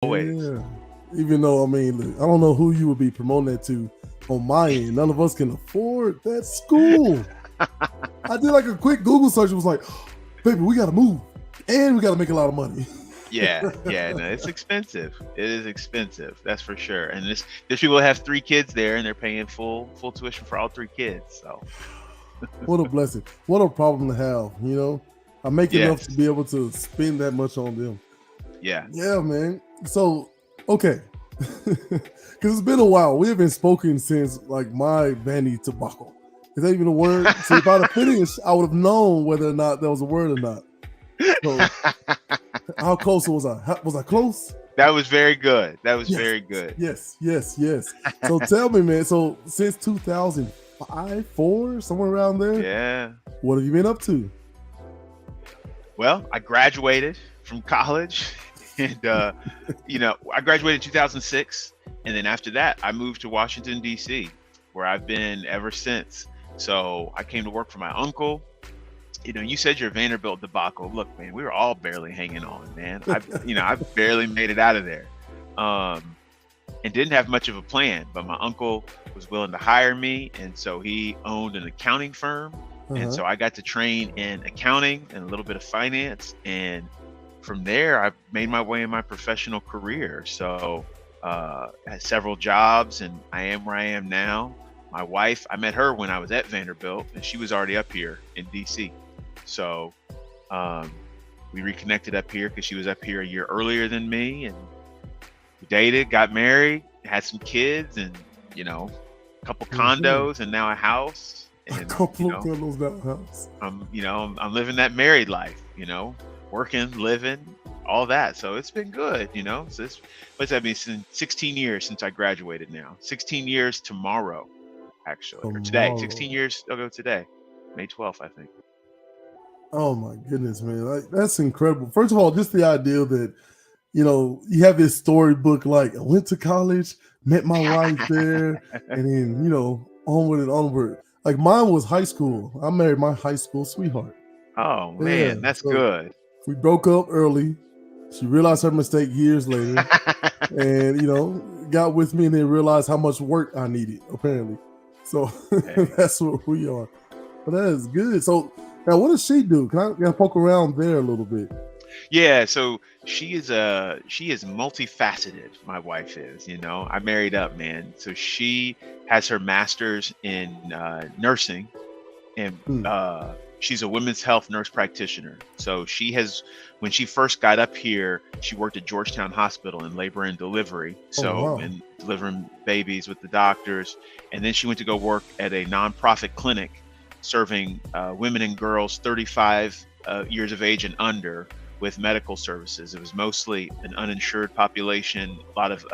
Always. Yeah. Even though, I mean, look, I don't know who you would be promoting that to on my end. None of us can afford that school. I did like a quick Google search. It was like, baby, we got to move and we got to make a lot of money. Yeah, no, it's expensive. It is expensive, that's for sure. And there's people that have 3 kids there, and they're paying full tuition for all 3 kids. So What a blessing. What a problem to have, you know? I make enough to yes, be able to spend that much on them. yeah. Yeah, man. So, okay. Because it's been a while. We haven't spoken since like my Vandy tobacco. Is that even a word? See, if I'd have finished, I would have known whether or not that was a word or not. So, how close was I? Was I close? That was very good. That was Yes. very good. Yes. So tell me, man. So since 2005, 4, somewhere around there, Yeah. what have you been up to? Well, I graduated from college, and I graduated in 2006, and then after that, I moved to Washington D.C., where I've been ever since. So I came to work for my uncle. You said your Vanderbilt debacle. Look, man, we were all barely hanging on, man. I barely made it out of there, and didn't have much of a plan. But my uncle was willing to hire me, and so he owned an accounting firm, and so I got to train in accounting and a little bit of finance, and from there, I made my way in my professional career. So had several jobs, and I am where I am now. My wife, I met her when I was at Vanderbilt, and she was already up here in DC. So we reconnected up here because she was up here a year earlier than me, and we dated, got married, had some kids, and a couple condos, and now a house. And a couple of condos, now a house. I'm living that married life. Working, living, all that. So it's been good. So what's that mean? Since 16 years since I graduated. Now 16 years tomorrow, actually, or today. 16 years ago today, May 12th, I think. Oh my goodness, man. That's incredible. First of all, just the idea that, you have this storybook, like I went to college, met my wife there, and then, onward and onward. Like mine was high school. I married my high school sweetheart. Oh man, that's good. We broke up early. She realized her mistake years later and, got with me and then realized how much work I needed, apparently. So that's what we are. But that is good. So now what does she do? Can I poke around there a little bit? Yeah, so she is multifaceted. My wife is, I married up, man. So she has her master's in nursing, and she's a women's health nurse practitioner. So when she first got up here, she worked at Georgetown Hospital in labor and delivery. And delivering babies with the doctors. And then she went to go work at a nonprofit clinic serving women and girls 35 years of age and under with medical services. It was mostly an uninsured population, a lot of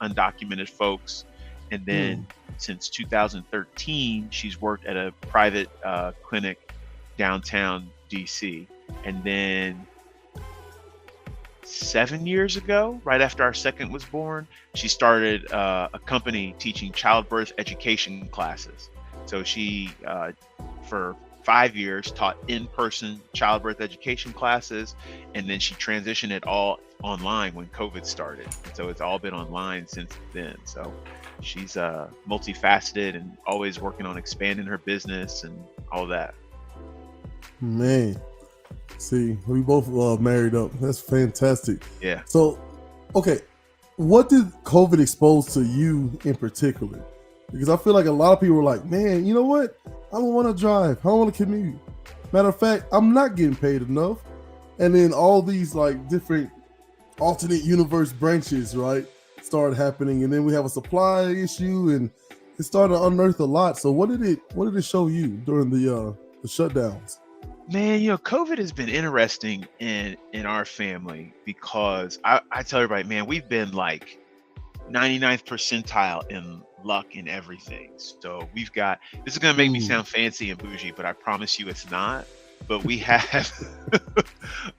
undocumented folks. And then since 2013, she's worked at a private clinic downtown DC. And then 7 years ago, right after our second was born, she started a company teaching childbirth education classes. So she, for 5 years, taught in-person childbirth education classes, and then she transitioned it all online when COVID started. And so it's all been online since then. So she's multifaceted and always working on expanding her business and all that. Man, see, we both married up. That's fantastic. Yeah. So, okay, what did COVID expose to you in particular? Because I feel like a lot of people were like, man, you know what? I don't want to drive. I don't want to commute. Matter of fact, I'm not getting paid enough. And then all these like different alternate universe branches, right, started happening. And then we have a supply issue, and it started to unearth a lot. So what did it show you during the shutdowns? Man, COVID has been interesting in our family because I tell everybody, man, we've been like 99th percentile in luck in everything. So we've got, this is going to make me sound fancy and bougie, but I promise you it's not. But we have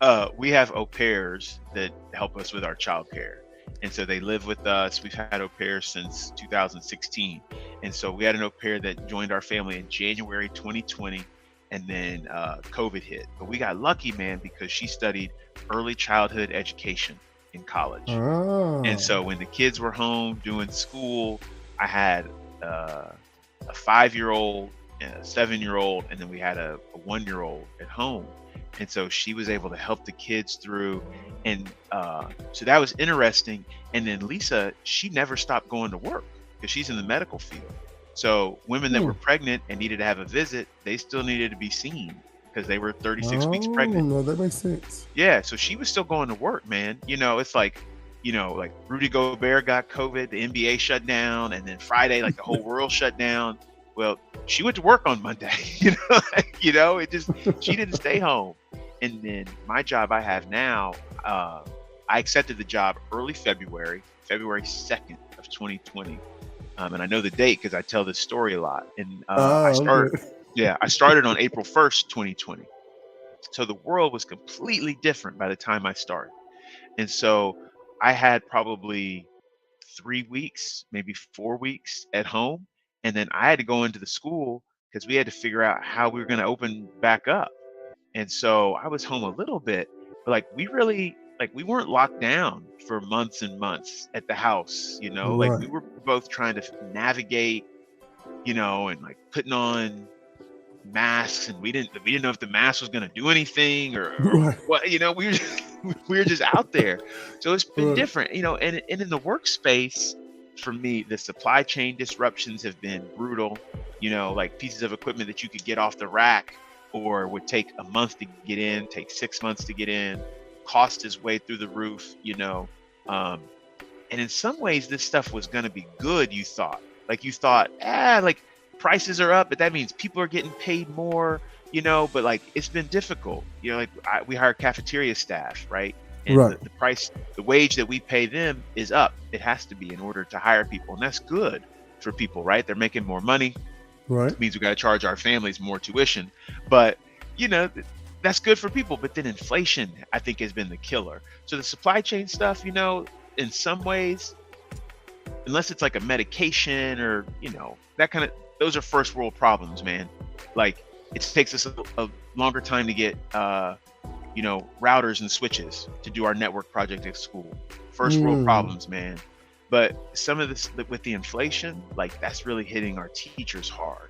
au pairs that help us with our childcare. And so they live with us. We've had au pairs since 2016. And so we had an au pair that joined our family in January 2020. And then COVID hit. But we got lucky, man, because she studied early childhood education. in college. And Ah, so when the kids were home doing school, I had uh, a 5-year-old and a 7-year-old, and then we had a 1-year-old at home. And so she was able to help the kids through. And so that was interesting. And then Lisa, she never stopped going to work because she's in the medical field. So women that hmm. were pregnant and needed to have a visit, they still needed to be seen because they were 36 weeks Oh, pregnant. no, that makes sense. Yeah, so she was still going to work, man. It's like, like Rudy Gobert got COVID, the NBA shut down, and then Friday, like the whole world shut down. Well, she went to work on Monday. It just she didn't stay home. And then my job I have now, I accepted the job early February 2nd of 2020. And I know the date because I tell this story a lot. And Okay. I started on April 1st, 2020. So the world was completely different by the time I started. And so I had probably 3 weeks, maybe 4 weeks at home. And then I had to go into the school because we had to figure out how we were going to open back up. And so I was home a little bit, but like we weren't locked down for months and months at the house, like we Right. were both trying to navigate, and like putting on masks, and we didn't know if the mask was going to do anything or Right. what, we were just, we were just out there. So it's been Right. different, and in the workspace for me, the supply chain disruptions have been brutal. Like pieces of equipment that you could get off the rack or would take a month to get in, take 6 months to get in, cost is way through the roof. um, and in some ways this stuff was going to be good. You thought like prices are up, but that means people are getting paid more, but like it's been difficult. Like we hire cafeteria staff, right? And Right. the wage that we pay them is up. It has to be in order to hire people, and that's good for people, right? They're making more money. Right. It means we got to charge our families more tuition, but you know that's good for people. But then inflation, I think, has been the killer. So the supply chain stuff, in some ways, unless it's like a medication or that kind of, those are first world problems, man. Like it takes us a longer time to get routers and switches to do our network project at school. First world Mm. problems, man. But some of this with the inflation, like that's really hitting our teachers hard.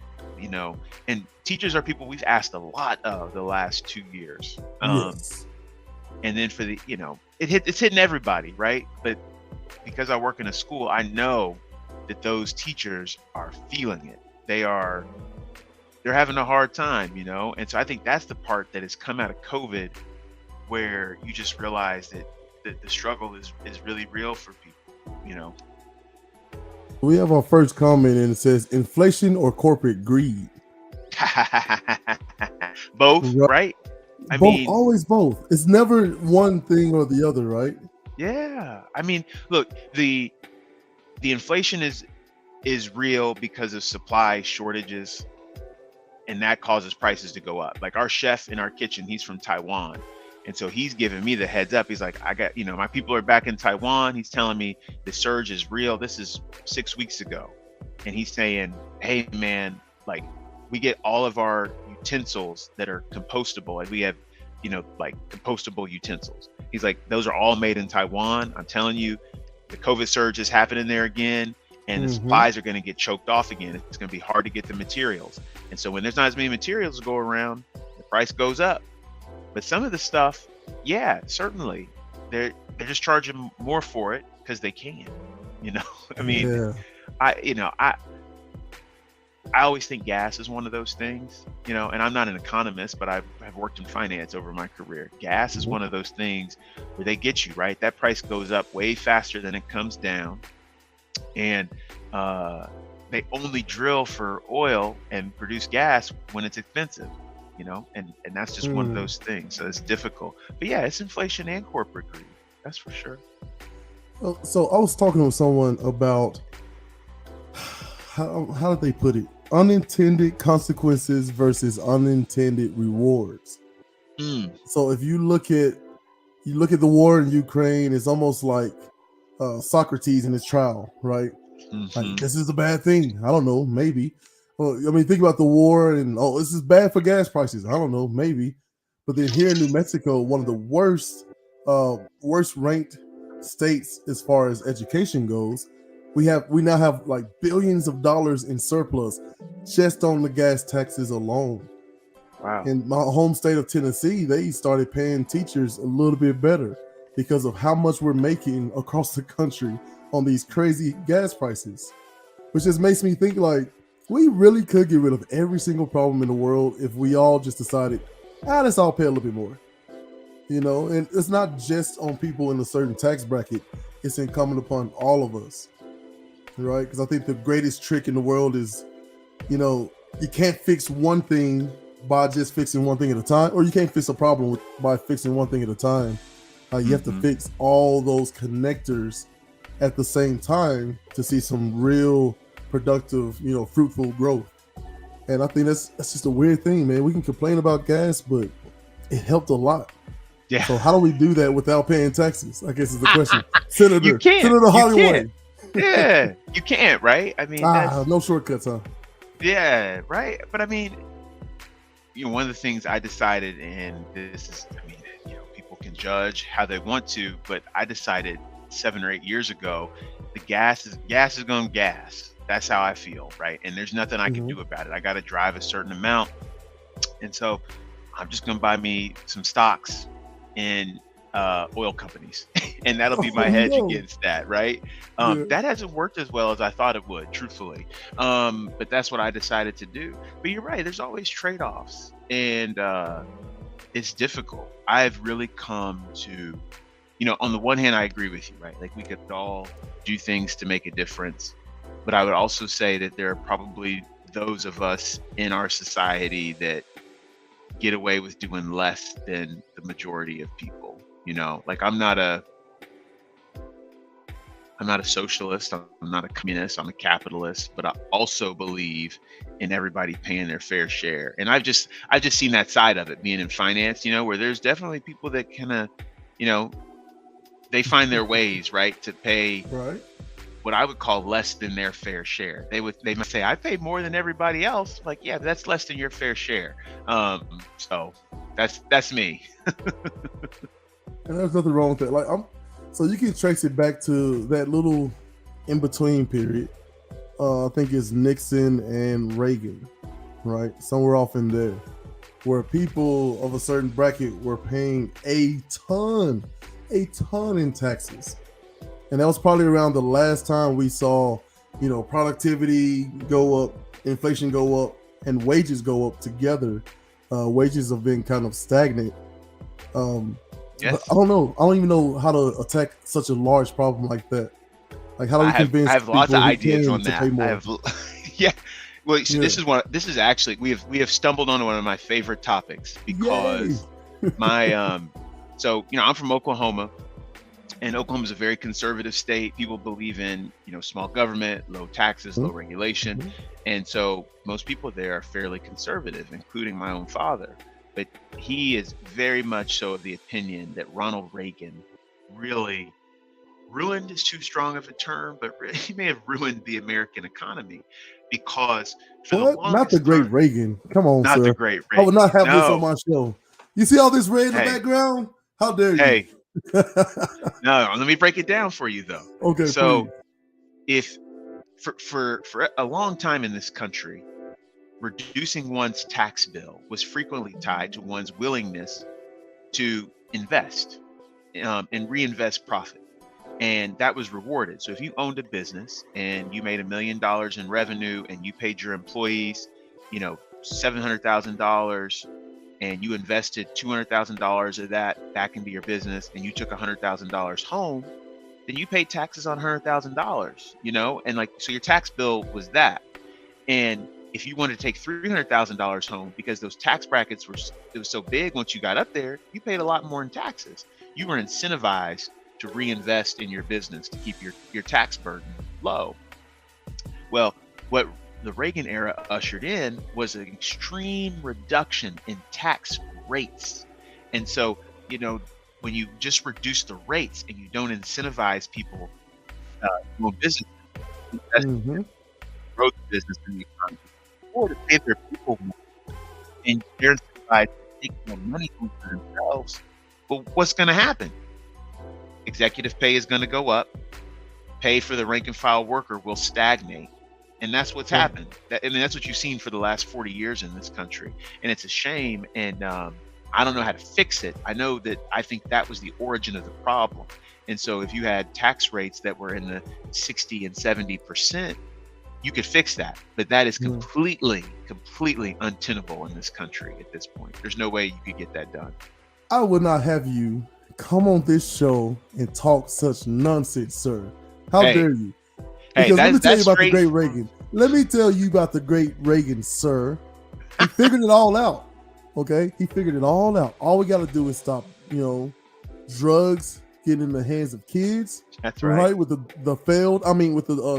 And teachers are people we've asked a lot of the last 2 years. Yes. And then for the it's hitting everybody, right? But because I work in a school, I know that those teachers are feeling it. They're having a hard time, and so I think that's the part that has come out of COVID, where you just realize that the struggle is really real for people. We have our first comment, and it says inflation or corporate greed. Both, Right. right? I Both, mean, always both. It's never one thing or the other, right? yeah. I mean, look, the inflation is real because of supply shortages, and that causes prices to go up. Like our chef in our kitchen, he's from Taiwan. And so he's giving me the heads up. He's like, I got, my people are back in Taiwan. He's telling me the surge is real. This is 6 weeks ago. And he's saying, hey, man, like we get all of our utensils that are compostable. Like we have, like compostable utensils. He's like, those are all made in Taiwan. I'm telling you, the COVID surge is happening there again. And the supplies are going to get choked off again. It's going to be hard to get the materials. And so when there's not as many materials to go around, the price goes up. But some of the stuff, yeah, certainly, they're just charging more for it because they can. I mean, Yeah. I always think gas is one of those things. And I'm not an economist, but I've worked in finance over my career. Gas is one of those things where they get you, right. That price goes up way faster than it comes down, and they only drill for oil and produce gas when it's expensive. And that's just one of those things. So it's difficult. But yeah, it's inflation and corporate greed. That's for sure. So I was talking with someone about how did they put it? Unintended consequences versus unintended rewards. So if you look at the war in Ukraine, it's almost like Socrates in his trial, right? Like, this is a bad thing. I don't know, maybe. Well, I mean, think about the war and this is bad for gas prices. I don't know, maybe. But then here in New Mexico, one of the worst ranked states as far as education goes. We now have like billions of dollars in surplus just on the gas taxes alone. Wow. In my home state of Tennessee, they started paying teachers a little bit better because of how much we're making across the country on these crazy gas prices, which just makes me think like we really could get rid of every single problem in the world if we all just decided, let's all pay a little bit more. You know, and it's not just on people in a certain tax bracket, it's incumbent upon all of us, right? Because I think the greatest trick in the world is, you know, you can't fix one thing by just fixing one thing at a time, or you can't fix a problem by fixing one thing at a time. You have to fix all those connectors at the same time to see some real productive, you know, fruitful growth. And I think that's just a weird thing, man. We can complain about gas, but it helped a lot. Yeah. So how do we do that without paying taxes? I guess is the question. Senator, You can't. Senator Hollywood. Yeah, you can't, right? I mean, no shortcuts, huh? Yeah, right. But I mean, you know, one of the things I decided, and this is, I mean, you know, people can judge how they want to, but I decided 7 or 8 years ago, the gas is going to gas. That's how I feel, right? And there's nothing I can do about it. I got to drive a certain amount, and so I'm just going to buy me some stocks in oil companies, and that'll be my hedge against that, right? That hasn't worked as well as I thought it would, truthfully, but that's what I decided to do. But you're right, there's always trade-offs, and it's difficult. I've really come to, you know, on the one hand, I agree with you, right? Like, we could all do things to make a difference, but I would also say that there are probably those of us in our society that get away with doing less than the majority of people. You know, like, I'm not a socialist, I'm not a communist, I'm a capitalist, but I also believe in everybody paying their fair share. And I've just seen that side of it, being in finance, you know, where there's definitely people that kind of, you know, they find their ways, right, to pay what I would call less than their fair share. They must say, I pay more than everybody else. Like, yeah, that's less than your fair share. So that's me. And there's nothing wrong with that. Like, so you can trace it back to that little in-between period. I think it's Nixon and Reagan, right? Somewhere off in there, where people of a certain bracket were paying a ton in taxes. And that was probably around the last time we saw, you know, productivity go up, inflation go up, and wages go up together. Wages have been kind of stagnant. Yes. But I don't know. I don't even know how to attack such a large problem like that. Like, how do we convince? I have lots of ideas on that. Yeah. Well, this is actually we have stumbled on one of my favorite topics, because my so, you know, I'm from Oklahoma, and Oklahoma is a very conservative state. People believe in, you know, small government, low taxes, low regulation, and so most people there are fairly conservative, including my own father. But he is very much so of the opinion that Ronald Reagan really ruined is too strong of a term, but he may have ruined the American economy, because for the longest not the great time, Reagan. Come on, not sir. the great Reagan. I would not have this on my show. You see all this red in the background? How dare you? Hey, no, let me break it down for you, though. Okay. So, please. if for a long time in this country, reducing one's tax bill was frequently tied to one's willingness to invest and reinvest profit. And that was rewarded. So if you owned a business and you made $1 million in revenue and you paid your employees, you know, $700,000, and you invested $200,000 of that back into your business, and you took $100,000 home, then you paid taxes on $100,000, you know, and like, so your tax bill was that. And if you wanted to take $300,000 home, because those tax brackets it was so big, once you got up there, you paid a lot more in taxes. You were incentivized to reinvest in your business to keep your tax burden low. Well, what the Reagan era ushered in was an extreme reduction in tax rates. And so, you know, when you just reduce the rates and you don't incentivize people to own business, growth of business in the economy, or to pay their people more, and they're incentivized to take more money from themselves, well, what's going to happen? executive pay is going to go up. Pay for the rank and file worker will stagnate. And that's what's happened. That's what you've seen for the last 40 years in this country. And it's a shame. And I don't know how to fix it. I think that was the origin of the problem. And so if you had tax rates that were in the 60 and 70%, you could fix that. But that is completely untenable in this country at this point. There's no way you could get that done. I would not have you come on this show and talk such nonsense, sir. How dare you? Because let me tell you about the great Reagan. Let me tell you about the great Reagan, sir. He figured it all out. Okay? He figured it all out. All we got to do is stop, drugs getting in the hands of kids. That's right. With the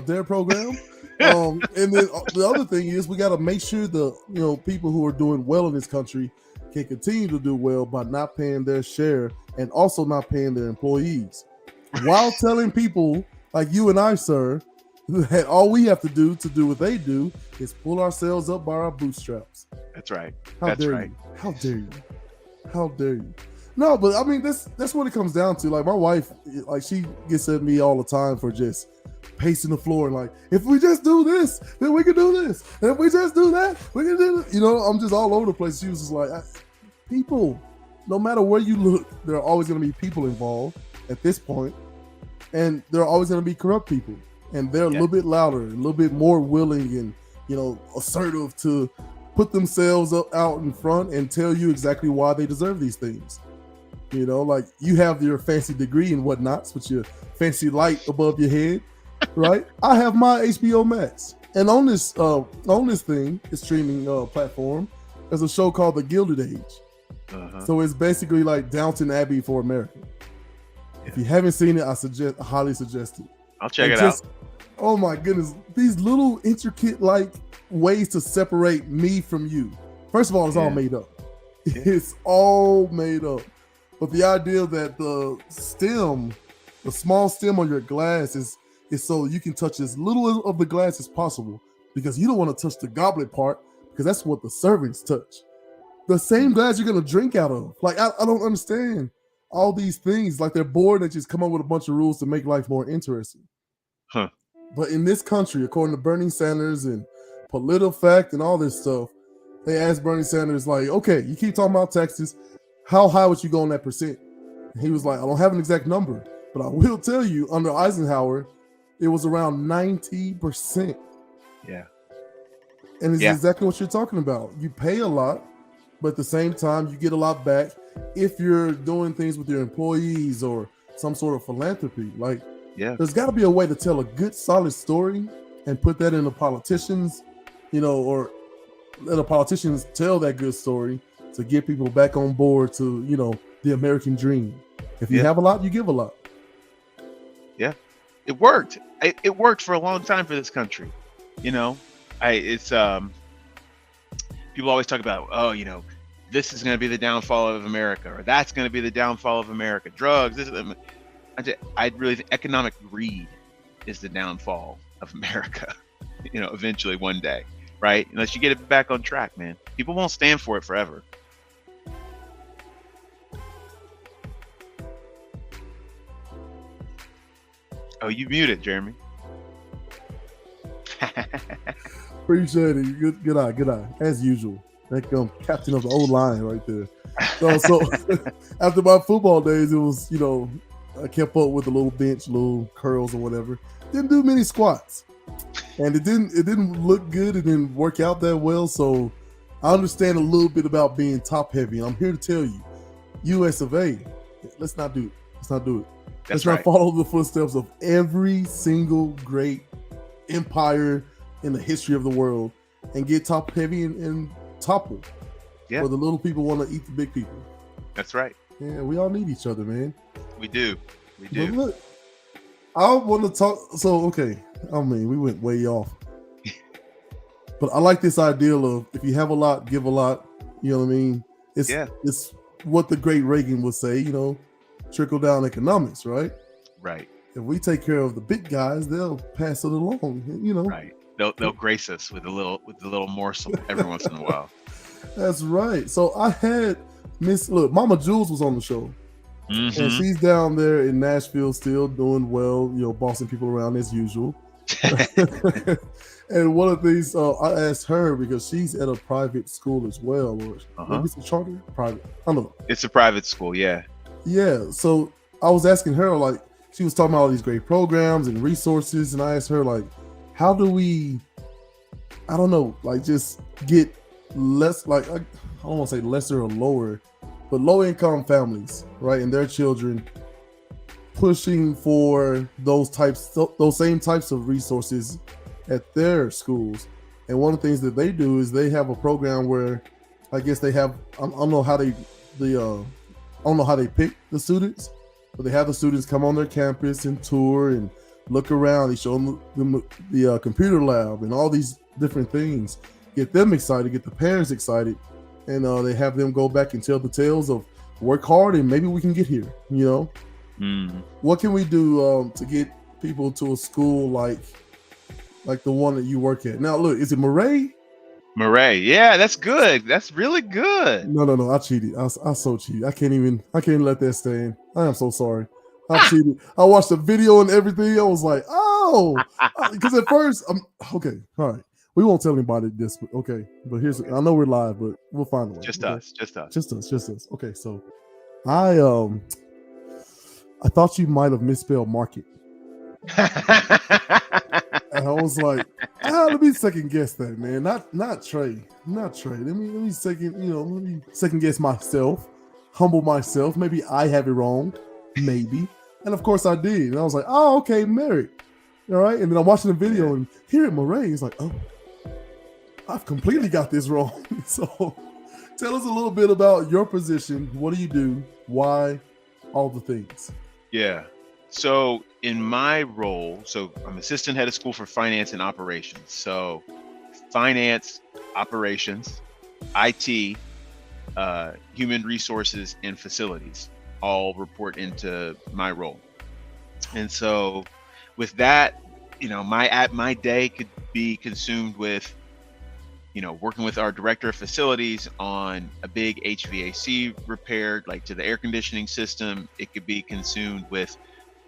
DARE program. And then the other thing is we got to make sure the people who are doing well in this country can continue to do well by not paying their share and also not paying their employees, while telling people like you and I, sir, that all we have to do what they do is pull ourselves up by our bootstraps. That's right. How dare you? How dare you? How dare you? No, but I mean that's what it comes down to. Like my wife, like she gets at me all the time for just pacing the floor and like, if we just do this, then we can do this. And if we just do that, we can do it. I'm just all over the place. She was just like, people, no matter where you look, there are always going to be people involved at this point, and there are always going to be corrupt people, and they're a little bit louder, a little bit more willing and assertive to put themselves out in front and tell you exactly why they deserve these things. Like you have your fancy degree and whatnots with your fancy light above your head. Right, I have my HBO Max, and on this thing, this streaming platform, there's a show called The Gilded Age. So it's basically like Downton Abbey for America. If you haven't seen it, I highly suggest it. I'll check it out. Oh my goodness, these little intricate like ways to separate me from you. First of all, it's all made up. It's all made up. But the idea that the small stem on your glass is so you can touch as little of the glass as possible, because you don't want to touch the goblet part, because that's what the servants touch. The same glass you're going to drink out of. Like, I don't understand all these things. Like, they're bored and just come up with a bunch of rules to make life more interesting. But in this country, according to Bernie Sanders and PolitiFact and all this stuff, they asked Bernie Sanders, like, okay, you keep talking about taxes. How high would you go on that percent? And he was like, I don't have an exact number, but I will tell you, under Eisenhower, it was around 90%. Yeah. And it's exactly what you're talking about. You pay a lot, but at the same time, you get a lot back if you're doing things with your employees or some sort of philanthropy. Like, there's got to be a way to tell a good, solid story and put that in the politicians, or let the politicians tell that good story to get people back on board to, the American dream. If you have a lot, you give a lot. Yeah. It worked. It worked for a long time for this country. It's people always talk about, this is going to be the downfall of America, or that's going to be the downfall of America. Drugs. I really think economic greed is the downfall of America. Eventually one day, right? Unless you get it back on track, man. People won't stand for it forever. Oh, you muted, Jeremy. Appreciate it. Good eye. As usual. That captain of the old line right there. So after my football days, it was, I kept up with the little bench, little curls or whatever. Didn't do many squats. And it didn't look good. It didn't work out that well. So I understand a little bit about being top heavy. And I'm here to tell you, US of A, let's not do it. Let's not follow the footsteps of every single great empire in the history of the world and get top heavy and topple. Yeah. Where the little people want to eat the big people. That's right. Yeah, we all need each other, man. We do. But look, I want to talk. So, okay. I mean, we went way off. But I like this ideal of if you have a lot, give a lot. You know what I mean? It's what the great Reagan would say, trickle down economics, right? Right. If we take care of the big guys, they'll pass it along, Right. They'll grace us with a little morsel every once in a while. That's right. So I had Mama Jules was on the show. And Mm-hmm. she's down there in Nashville still doing well, bossing people around as usual. And one of these, I asked her because she's at a private school as well, or maybe it's a charter private. I don't know. It's a private school, yeah. Yeah. So I was asking her, like, she was talking about all these great programs and resources, and I asked her, like, how do we, I don't know, like, just get less, like, I don't want to say lesser or lower, but low income families, right, and their children pushing for those same types of resources at their schools. And one of the things that they do is they have a program where, I guess they have, I don't know how they pick the students, but they have the students come on their campus and tour and look around. They show them the computer lab and all these different things, get them excited, get the parents excited, and they have them go back and tell the tales of work hard and maybe we can get here. What can we do to get people to a school like the one that you work at? Now, look, is it Murray? Murray, yeah, that's good. That's really good. No, I cheated. I so cheated. I can't even let that stand. I am so sorry. I cheated. I watched the video and everything. I was like, oh, because at first, okay, all right. We won't tell anybody this, but okay. But here's, I know we're live, but we'll find a way. Just okay? us. Just us. Okay, so I thought you might have misspelled market. And I was like, let me second guess that, man. Not Trey. Let me second guess myself, humble myself. Maybe I have it wrong. Maybe. And of course I did. And I was like, oh, okay, Merrick. All right. And then I'm watching the video and here at Murray, it's like, oh, I've completely got this wrong. So tell us a little bit about your position. What do you do? Why? All the things. Yeah. So in my role, I'm assistant head of school for finance and operations. So finance, operations, IT, human resources, and facilities all report into my role. And so with that, my day could be consumed with, working with our director of facilities on a big HVAC repair, like to the air conditioning system. It could be consumed with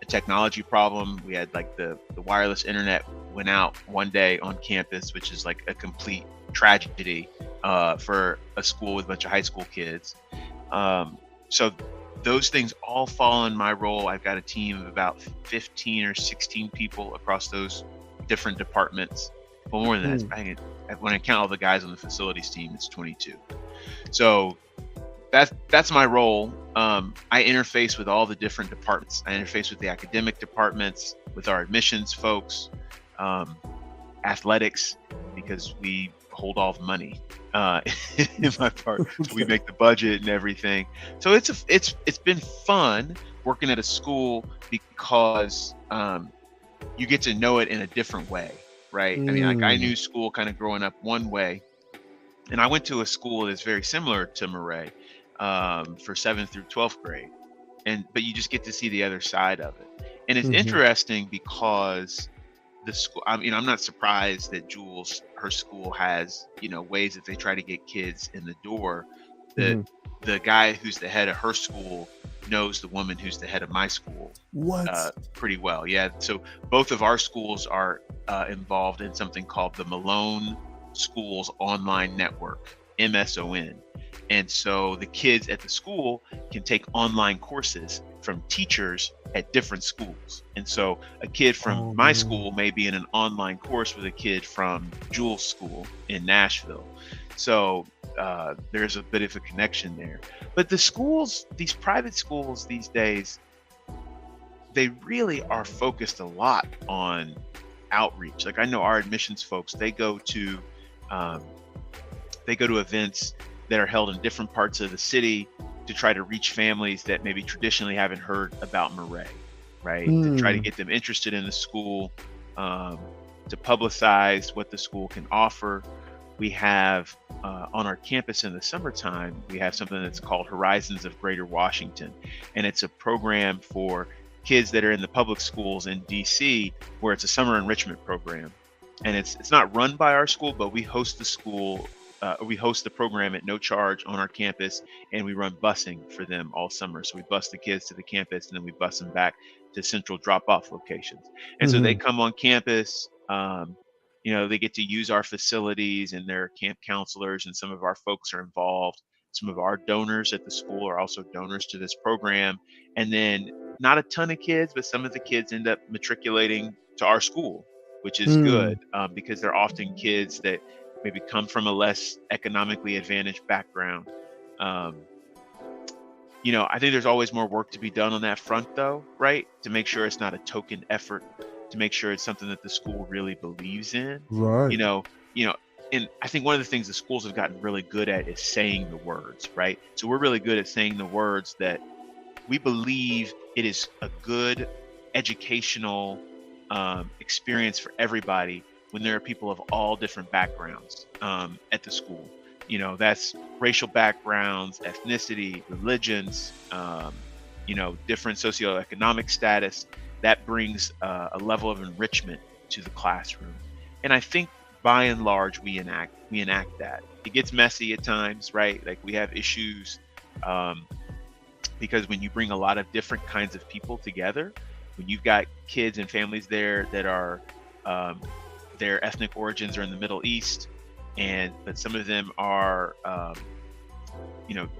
a technology problem. We had like the wireless internet went out one day on campus, which is like a complete tragedy for a school with a bunch of high school kids. So those things all fall in my role. I've got a team of about 15 or 16 people across those different departments. Well, more than that, when I count all the guys on the facilities team, it's 22. So that's my role. I interface with all the different departments. I interface with the academic departments, with our admissions folks, athletics, because we hold all the money in my part. So we make the budget and everything. So it's been fun working at a school because you get to know it in a different way, right? I mean, like I knew school kind of growing up one way, and I went to a school that's very similar to Murray for 7th through 12th grade, but you just get to see the other side of it, and it's interesting because the school. I mean, I'm not surprised that Jules, her school, has ways that they try to get kids in the door. The guy who's the head of her school knows the woman who's the head of my school pretty well. Yeah. So both of our schools are involved in something called the Malone Schools Online Network, MSON. And so the kids at the school can take online courses from teachers at different schools. And so a kid from my school may be in an online course with a kid from Jules' school in Nashville. So there's a bit of a connection there. But the schools, these private schools these days, they really are focused a lot on outreach. Like I know our admissions folks, they go to events that are held in different parts of the city to try to reach families that maybe traditionally haven't heard about Murray, right? To try to get them interested in the school, to publicize what the school can offer. We have on our campus in the summertime, we have something that's called Horizons of Greater Washington. And it's a program for kids that are in the public schools in DC, where it's a summer enrichment program. And it's not run by our school, but we host the school we host the program at no charge on our campus, and we run busing for them all summer. So we bus the kids to the campus, and then we bus them back to central drop-off locations. And so they Mm-hmm. come on campus. They get to use our facilities, and their camp counselors and some of our folks are involved. Some of our donors at the school are also donors to this program. And then not a ton of kids, but some of the kids end up matriculating to our school, which is good, because they're often kids that maybe come from a less economically advantaged background. I think there's always more work to be done on that front, though, right? To make sure it's not a token effort, to make sure it's something that the school really believes in. Right. And I think one of the things the schools have gotten really good at is saying the words, right? So we're really good at saying the words that we believe it is a good educational experience for everybody when there are people of all different backgrounds at the school. That's racial backgrounds, ethnicity, religions, different socioeconomic status. That brings a level of enrichment to the classroom. And I think by and large, we enact that. It gets messy at times, right? Like we have issues because when you bring a lot of different kinds of people together, when you've got kids and families there that are their ethnic origins are in the Middle East, but some of them are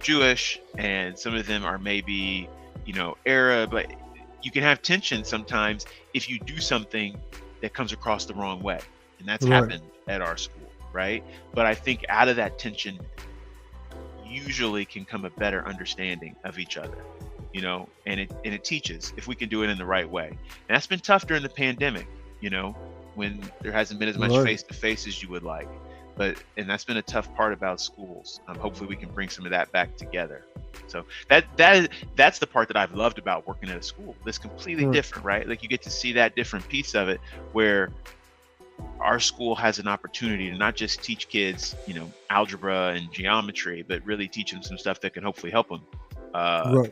Jewish, and some of them are maybe Arab. But you can have tension sometimes if you do something that comes across the wrong way, and that's happened at our school, right? But I think out of that tension usually can come a better understanding of each other, and it teaches if we can do it in the right way. And that's been tough during the pandemic, when there hasn't been as much face-to-face as you would like. And that's been a tough part about schools. Hopefully we can bring some of that back together. So that's the part that I've loved about working at a school. That's completely different, right? Like you get to see that different piece of it where our school has an opportunity to not just teach kids, algebra and geometry, but really teach them some stuff that can hopefully help them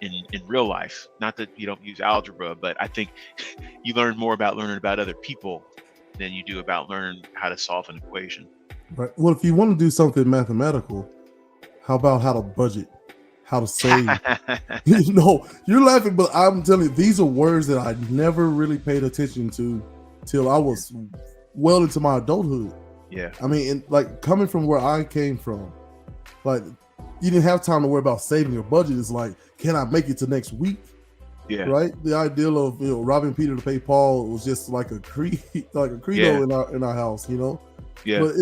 in real life. Not that you don't use algebra, but I think you learn more about learning about other people than you do about learning how to solve an equation. Right. Well, if you want to do something mathematical, how about how to budget, how to save? You're laughing, but I'm telling you, these are words that I never really paid attention to till I was well into my adulthood. Yeah. I mean, coming from where I came from, like you didn't have time to worry about saving your budget. It's like, can I make it to next week? Yeah. Right. The ideal of robbing Peter to pay Paul was just like a creed, like a credo in our house. Yeah. But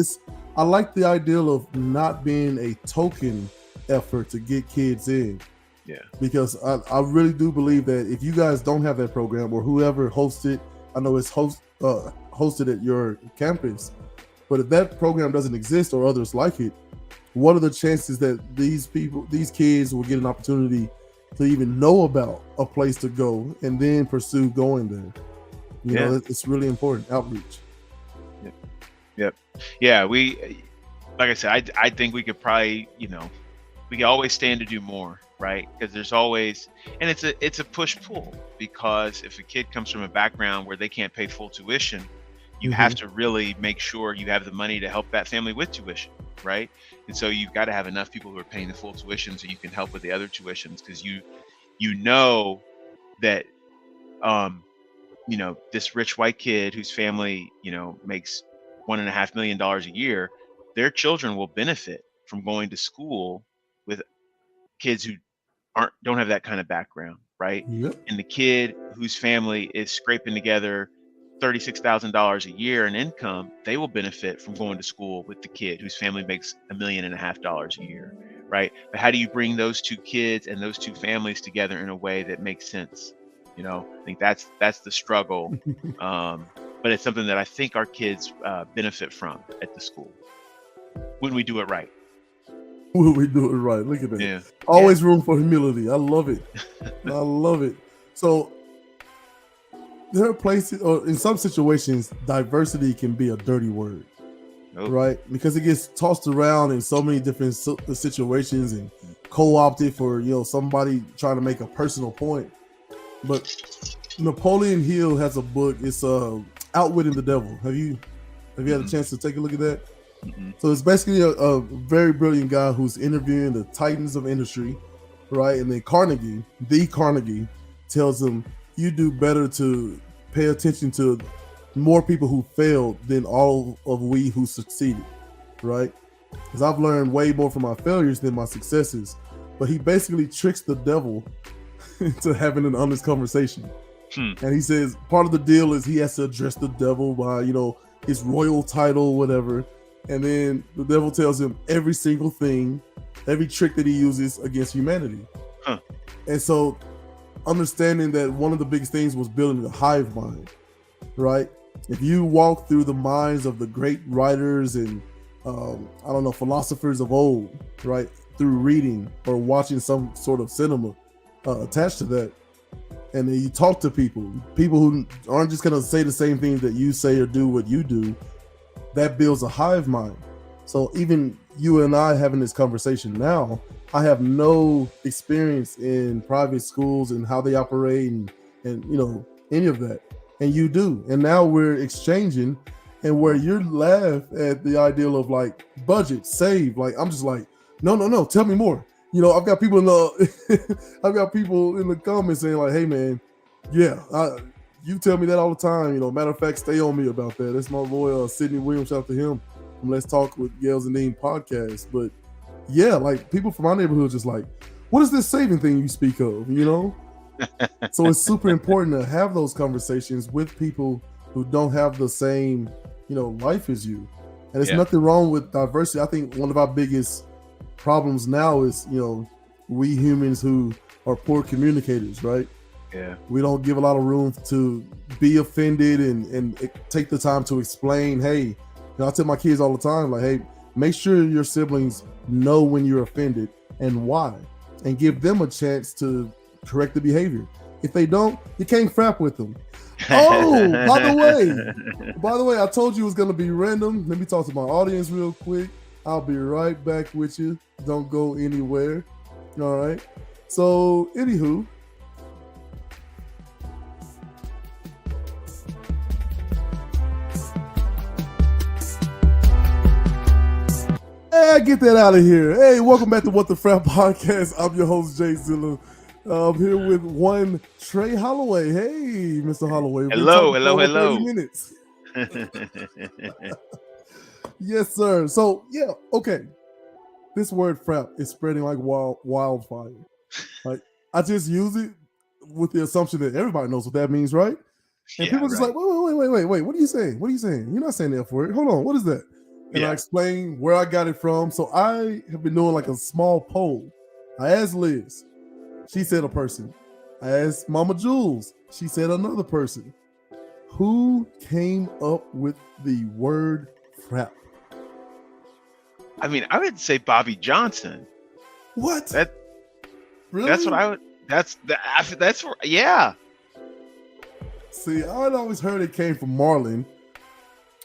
I like the ideal of not being a token effort to get kids in. Yeah. Because I really do believe that if you guys don't have that program or whoever hosts it, I know it's hosted at your campus, but if that program doesn't exist or others like it, what are the chances that these kids will get an opportunity to even know about a place to go and then pursue going there? It's really important outreach. Yep. Yeah. We, like I said, I think we could probably, we can always stand to do more, right? Because there's always, and it's a push-pull, because if a kid comes from a background where they can't pay full tuition, you have to really make sure you have the money to help that family with tuition, right? And so you've got to have enough people who are paying the full tuition so you can help with the other tuitions, because you know that this rich white kid whose family makes $1.5 million a year, their children will benefit from going to school with kids who don't have that kind of background, right? Yep. And the kid whose family is scraping together $36,000 a year in income, they will benefit from going to school with the kid whose family makes $1.5 million a year, right? But how do you bring those two kids and those two families together in a way that makes sense? I think that's the struggle. But it's something that I think our kids benefit from at the school when we do it right. When we do it right. Look at that. Yeah. Always room for humility. I love it. I love it. So there are places, or in some situations, diversity can be a dirty word, right? Because it gets tossed around in so many different situations and co-opted for somebody trying to make a personal point. But Napoleon Hill has a book. It's Outwitting the Devil. Have you had a chance to take a look at that? Mm-mm. So it's basically a very brilliant guy who's interviewing the titans of industry, right? And then Carnegie, tells him, you do better to pay attention to more people who failed than all of we who succeeded, right? Because I've learned way more from my failures than my successes. But he basically tricks the devil into having an honest conversation. And he says part of the deal is he has to address the devil by, his royal title, whatever. And then the devil tells him every single thing, every trick that he uses against humanity. And so understanding that one of the biggest things was building a hive mind, right? If you walk through the minds of the great writers and philosophers of old, right, through reading or watching some sort of cinema attached to that, and then you talk to people who aren't just gonna say the same things that you say or do what you do, that builds a hive mind. So even you and I having this conversation now, I have no experience in private schools and how they operate and any of that, and you do. And now we're exchanging, and where you laugh at the ideal of like budget, save, like I'm just like, no, tell me more. I've got people in the comments saying like, hey man, yeah, you tell me that all the time. Matter of fact, stay on me about that. That's my boy Sidney Williams. Shout out to him from Let's Talk with Gales and Dean podcast. But yeah, like people from my neighborhood just like, what is this saving thing you speak of? So it's super important to have those conversations with people who don't have the same life as you. And there's nothing wrong with diversity. I think one of our biggest problems now is we humans who are poor communicators, right? Yeah, we don't give a lot of room to be offended and take the time to explain. Hey, I tell my kids all the time, like, hey, make sure your siblings know when you're offended and why, and give them a chance to correct the behavior. If they don't, you can't frap with them. Oh, by the way, I told you it was gonna be random. Let me talk to my audience real quick. I'll be right back with you. Don't go anywhere. All right. So, anywho. Hey, get that out of here. Hey, welcome back to What the Frap Podcast. I'm your host, Jay Zilla. I'm here with one Trey Holloway. Hey, Mr. Holloway. Hello. 30 minutes. Yes, sir. So, yeah, okay. This word frap is spreading like wildfire. Like, I just use it with the assumption that everybody knows what that means, right? And people are just like, wait. What are you saying? You're not saying the F word. Hold on. What is that? And I explain where I got it from. So I have been doing like a small poll. I asked Liz. She said a person. I asked Mama Jules. She said another person. Who came up with the word frap? I mean, I would say Bobby Johnson. What? Really? That's what I would. That's yeah. See, I'd always heard it came from Marlon.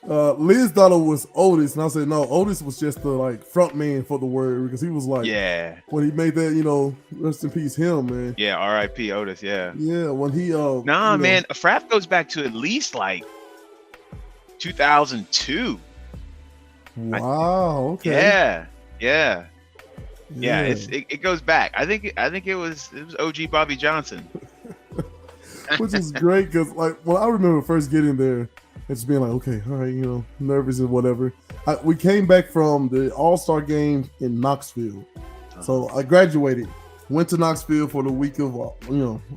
Liz thought it was Otis, and I said no. Otis was just the front man for the word because he was when he made that rest in peace him, man. Yeah, R.I.P. Otis. Yeah. Yeah, when he man, a frap goes back to at least 2002. Wow. Okay. Yeah. It goes back. I think it was OG Bobby Johnson. Which is great because when I remember first getting there, it's being like, okay, all right, nervous and whatever. We came back from the All-Star game in Knoxville, so I graduated, went to Knoxville for the week of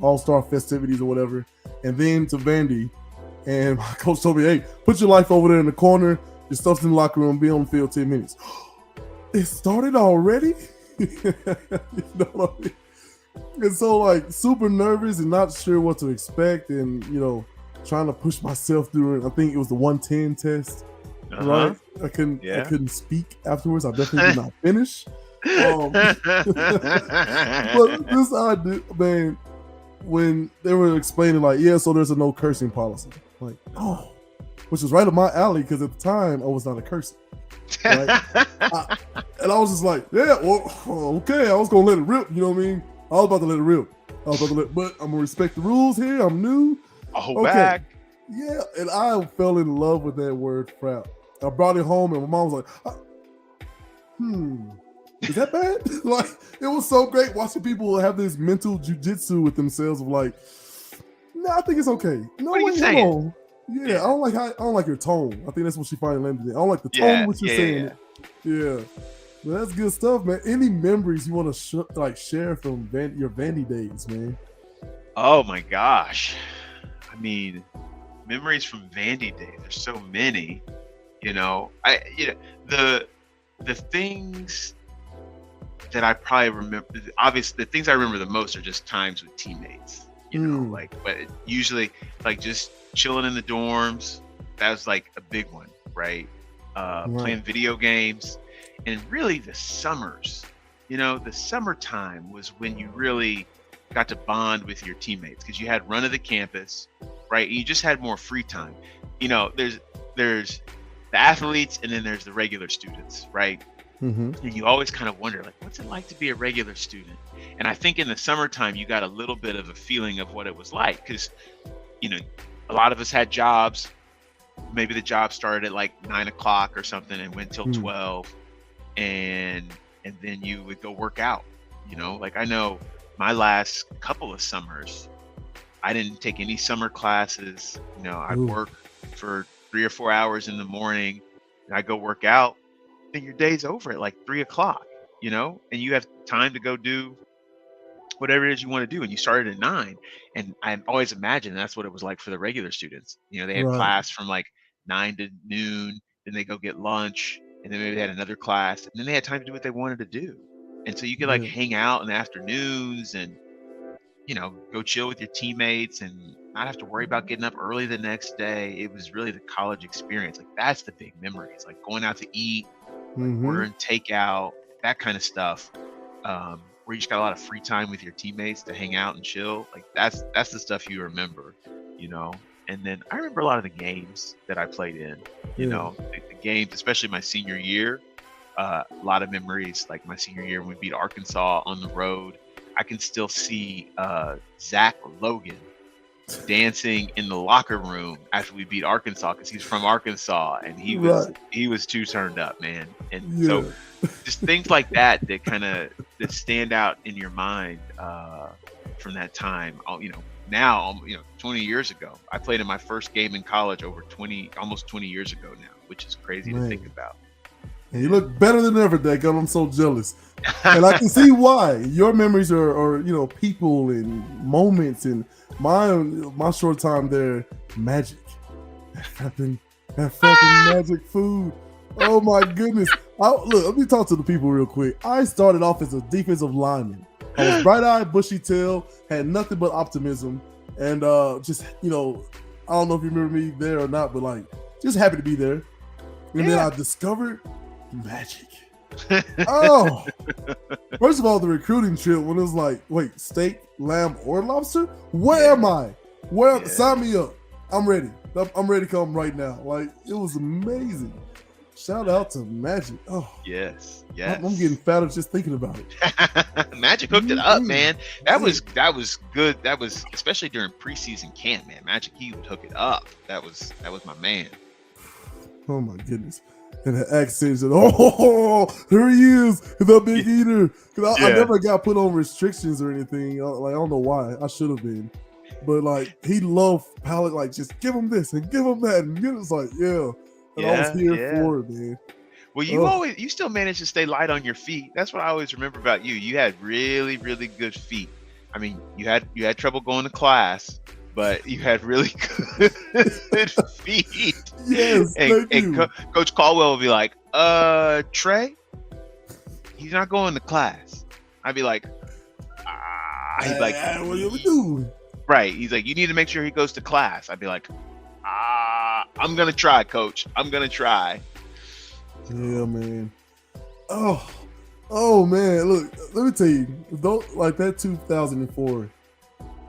All-Star festivities or whatever, and then to Vandy, and my coach told me, hey, put your life over there in the corner. Your stuff's in the locker room. Be on the field 10 minutes. It started already? You know what I mean? And so super nervous and not sure what to expect and, trying to push myself through it. I think it was the 110 test, right? I couldn't speak afterwards. I definitely did not finish. But this I did, man, when they were explaining so there's a no cursing policy. Which was right up my alley because at the time I was not a cursor. Right? And I was just like, yeah, well, okay, I was gonna let it rip, you know what I mean? I was about to let it rip. But I'm gonna respect the rules here. I'm new. Back. Yeah, and I fell in love with that word frap. I brought it home, and my mom was like, is that bad? Like, it was so great watching people have this mental jujitsu with themselves of like, I think it's okay. No, what are you saying? Yeah, I don't like your tone. I think that's what she finally landed in. I don't like the tone of what you're saying. Yeah. Well, that's good stuff, man. Any memories you want to share from your Vandy days, man? Oh my gosh. I mean, memories from Vandy days. There's so many. The things that I probably remember. Obviously, the things I remember the most are just times with teammates. But usually, like, just chilling in the dorms. That was like a big one, right? Playing video games, and really the summers. The summertime was when you really got to bond with your teammates because you had run of the campus, right? And you just had more free time. There's the athletes, and then there's the regular students, right? And you always kind of wonder, like, what's it like to be a regular student? And I think in the summertime, you got a little bit of a feeling of what it was like because, a lot of us had jobs. Maybe the job started at like 9 o'clock or something and went till 12, and then you would go work out. Like, I know my last couple of summers, I didn't take any summer classes. I'd work for 3 or 4 hours in the morning, and I go work out, and your day's over at like 3 o'clock, and you have time to go do whatever it is you want to do. And you started at 9. And I always imagined that's what it was like for the regular students. They had class from like 9 to noon, then they go get lunch, and then maybe they had another class, and then they had time to do what they wanted to do. And so you could like hang out in the afternoons and, go chill with your teammates and not have to worry about getting up early the next day. It was really the college experience. Like, that's the big memories, like going out to eat, ordering takeout, that kind of stuff, where you just got a lot of free time with your teammates to hang out and chill. Like, that's the stuff you remember, And then I remember a lot of the games that I played in, the games, especially my senior year. A lot of memories, like my senior year when we beat Arkansas on the road. I can still see Zach Logan dancing in the locker room after we beat Arkansas because he's from Arkansas, and he was too turned up, man. And so just things like that kind of that stand out in your mind from that time. Now 20 years ago, I played in my first game in college almost 20 years ago now, which is crazy to think about. And you look better than ever, Dagon. I'm so jealous. And I can see why. Your memories are people and moments, and my short time there, magic. That fucking magic food. Oh my goodness. Look, let me talk to the people real quick. I started off as a defensive lineman. I was bright-eyed, bushy-tailed, had nothing but optimism, and just, I don't know if you remember me there or not, but like, just happy to be there. And then I discovered magic. Oh, first of all, the recruiting trip when it was like, wait, steak, lamb, or lobster? Where am I? Sign me up. I'm ready. I'm ready to come right now. Like, it was amazing. Shout out to Magic. Oh, yes. I'm getting fatter just thinking about it. Magic hooked it up, man. That was good. That was especially during preseason camp, man. Magic, he would hook it up. That was my man. Oh my goodness. And the accent said, "Oh, here he is, the big eater." Because I never got put on restrictions or anything. Like, I don't know why. I should have been. But like, he loved palate. Like, just give him this and give him that, and it was like, And I was here for it, man. Well, you still managed to stay light on your feet. That's what I always remember about you. You had really, really good feet. I mean, you had trouble going to class, but you had really good feet. Yes, thank you. Coach Caldwell would be like, Trey, he's not going to class. I'd be like, he'd like, what do we do? Right. He's like, you need to make sure he goes to class. I'd be like, I'm going to try, coach. I'm going to try. Yeah, man. Oh, man. Look, let me tell you, like that 2004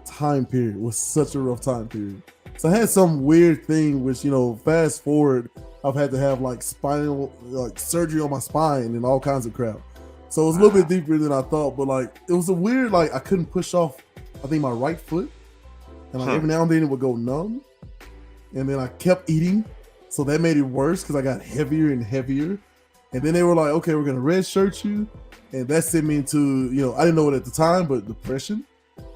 time period was such a rough time period. So I had some weird thing, which, fast forward, I've had to have like spinal, like surgery on my spine and all kinds of crap. So it was a little bit deeper than I thought, but like, it was a weird, like I couldn't push off, I think my right foot. And like every now and then it would go numb. And then I kept eating So that made it worse because I got heavier and heavier. And then they were like, okay, we're going to red shirt you. And that sent me into, I didn't know it at the time, but depression.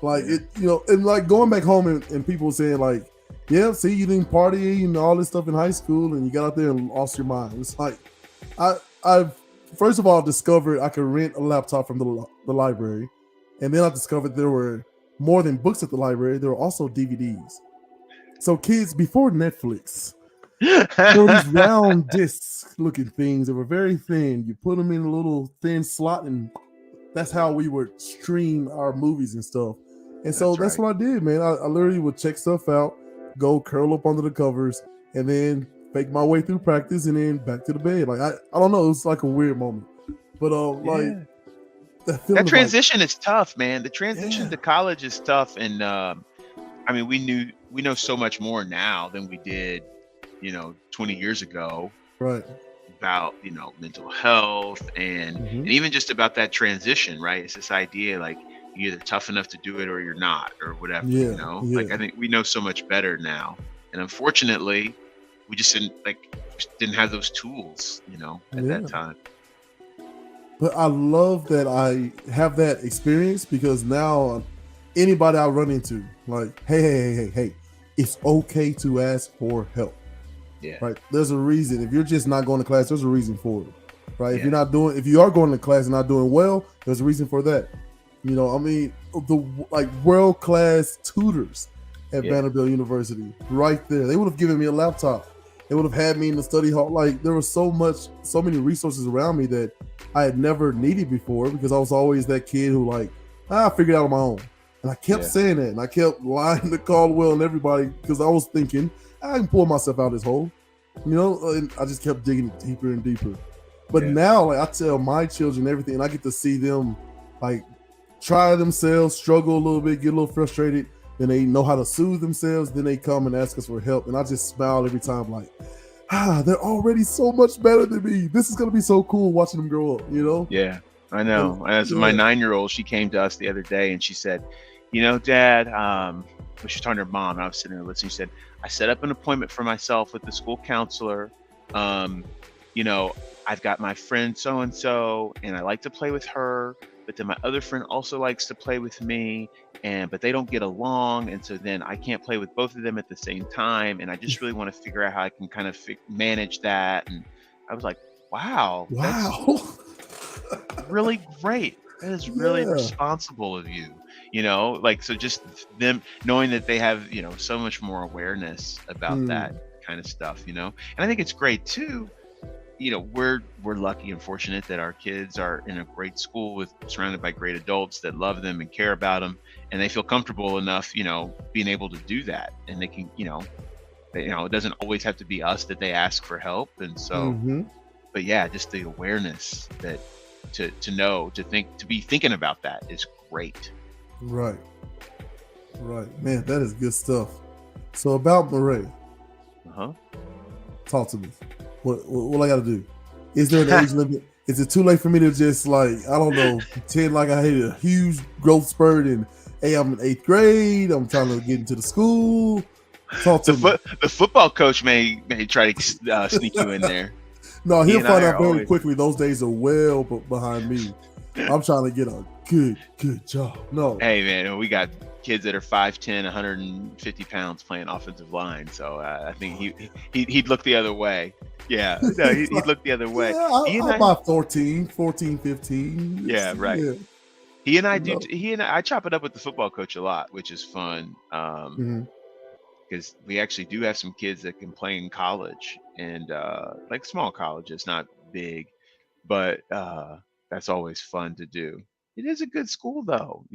Like, it, and like going back home and people saying like, yeah, see, you didn't party and all this stuff in high school and you got out there and lost your mind. It's like, I've first of all discovered I could rent a laptop from the library. And then I discovered there were more than books at the library. There were also DVDs. So kids, before Netflix, there were these round disc looking things that were very thin. You put them in a little thin slot, and that's how we would stream our movies and stuff. And so that's what I did, man. I literally would check stuff out, go curl up under the covers, and then fake my way through practice, and then back to the bed. Like I don't know, it was like a weird moment, but like that transition is tough, man. The transition to college is tough, and I mean, we know so much more now than we did, 20 years ago, right? About mental health and even just about that transition, right? It's this idea like you're either tough enough to do it or you're not, or whatever. Like I think we know so much better now, and unfortunately, we just didn't have those tools, at that time. But I love that I have that experience because now anybody I run into, like, hey, it's okay to ask for help. Yeah. Right. There's a reason. If you're just not going to class, there's a reason for it. Right. Yeah. If you are going to class and not doing well, there's a reason for that. I mean, the world-class tutors at Vanderbilt University, right there. They would have given me a laptop. They would have had me in the study hall. Like, there was so many resources around me that I had never needed before because I was always that kid who I figured it out on my own. And I kept saying that, and I kept lying to Caldwell and everybody because I was thinking I can pull myself out of this hole, and I just kept digging deeper and deeper. But now, I tell my children everything, and I get to see them try themselves, struggle a little bit, get a little frustrated, then they know how to soothe themselves, then they come and ask us for help, and I just smile every time they're already so much better than me. This is gonna be so cool watching them grow up, Yeah, I know. As my 9-year-old, she came to us the other day and she said, Dad, she was talking to her mom, and I was sitting there listening. She said, I set up an appointment for myself with the school counselor. I've got my friend so-and-so, and I like to play with her, but then my other friend also likes to play with me, but they don't get along, and so then I can't play with both of them at the same time, and I just really want to figure out how I can kind of manage that. And I was like, wow. That's really great. That is really responsible of you. So just them knowing that they have, so much more awareness about that kind of stuff, and I think it's great too. We're lucky and fortunate that our kids are in a great school surrounded by great adults that love them and care about them, and they feel comfortable enough, being able to do that, and they can, it doesn't always have to be us that they ask for help. And so, but just the awareness that to be thinking about that is great. Right, man, that is good stuff. So about Murray, talk to me. What I got to do? Is there an age limit? Is it too late for me to just I don't know, pretend like I hit a huge growth spurt and hey, I'm in 8th grade, I'm trying to get into the school? Talk to me. The football coach may try to sneak you in there. No, he'll find out very quickly. Those days are well behind me. I'm trying to get a good job. No. Hey, man, we got kids that are 5'10", 150 pounds playing offensive line. So I think he'd look the other way. Yeah, no, he'd look the other way. Yeah, I'm about 14, 15. Yeah, right. Yeah. He and I chop it up with the football coach a lot, which is fun. Because we actually do have some kids that can play in college, and small colleges, not big, but that's always fun to do. It is a good school though,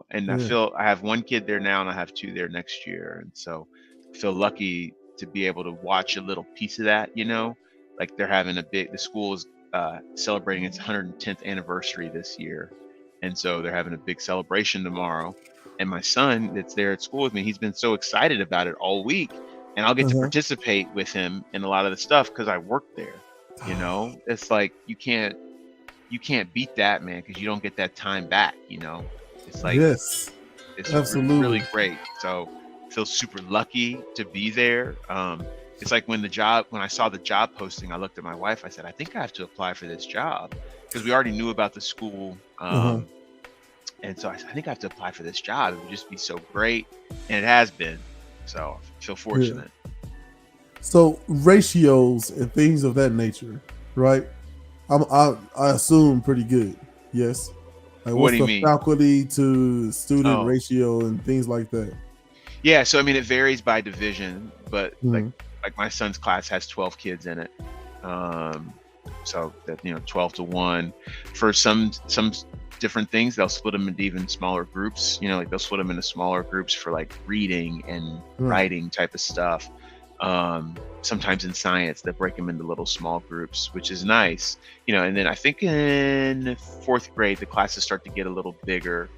and I feel I have one kid there now and I have 2 there next year. And so I feel lucky to be able to watch a little piece of that, they're having the school is celebrating its 110th anniversary this year. And so they're having a big celebration tomorrow. And my son that's there at school with me, he's been so excited about it all week, and I'll get to participate with him in a lot of the stuff because I work there. It's like you can't beat that, man, because you don't get that time back. It's it's absolutely really great. So I feel super lucky to be there. it's like when I saw the job posting, I looked at my wife, I said, I think I have to apply for this job, because we already knew about the school. Uh-huh. And so I said, I think I have to apply for this job. It would just be so great. And it has been. So I feel fortunate. So ratios and things of that nature, right? I assume pretty good. Yes. Like What what's do you the mean? faculty to student Oh, ratio and things like that? yeah. So I mean, it varies by division, but Mhm. like my son's class has 12 kids in it. So that 12 to 1. For some different things, they'll split them into even smaller groups. Like they'll split them into smaller groups for like reading and Right. writing type of stuff. Sometimes in science, they break them into little small groups, which is nice. And then I think in 4th grade, the classes start to get a little bigger,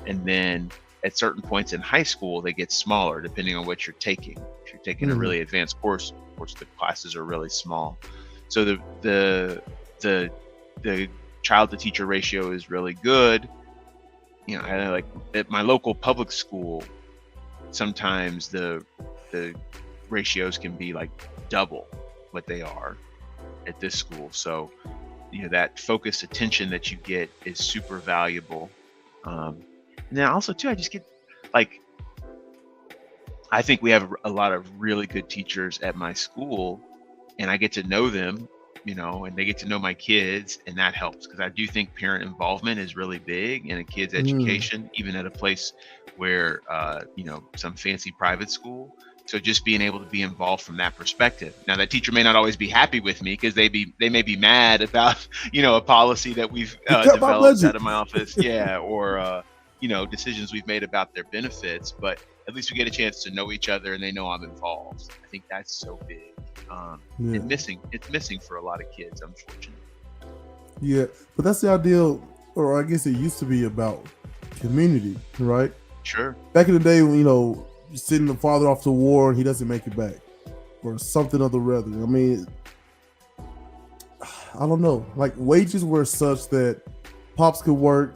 and then at certain points in high school, they get smaller depending on what you're taking. If you're taking a Mhm. really advanced course, of course, the classes are really small. So the child to teacher ratio is really good. I like at my local public school, sometimes the ratios can be like double what they are at this school. So that focused attention that you get is super valuable. And then also too, I just get like, I think we have a lot of really good teachers at my school, and I get to know them, and they get to know my kids, and that helps, because I do think parent involvement is really big in a kid's Mm. education, even at a place where some fancy private school. So just being able to be involved from that perspective. Now that teacher may not always be happy with me, because they may be mad about a policy that we've You cut my developed budget. out of my office, yeah, or decisions we've made about their benefits. But at least we get a chance to know each other, and they know I'm involved. I think that's so big. Yeah. It's missing for a lot of kids, unfortunately. Yeah. But that's the ideal, or I guess it used to be about community, right? Sure. Back in the day when, you're sending the father off to war and he doesn't make it back, or something of the rather. I mean, I don't know. Like wages were such that pops could work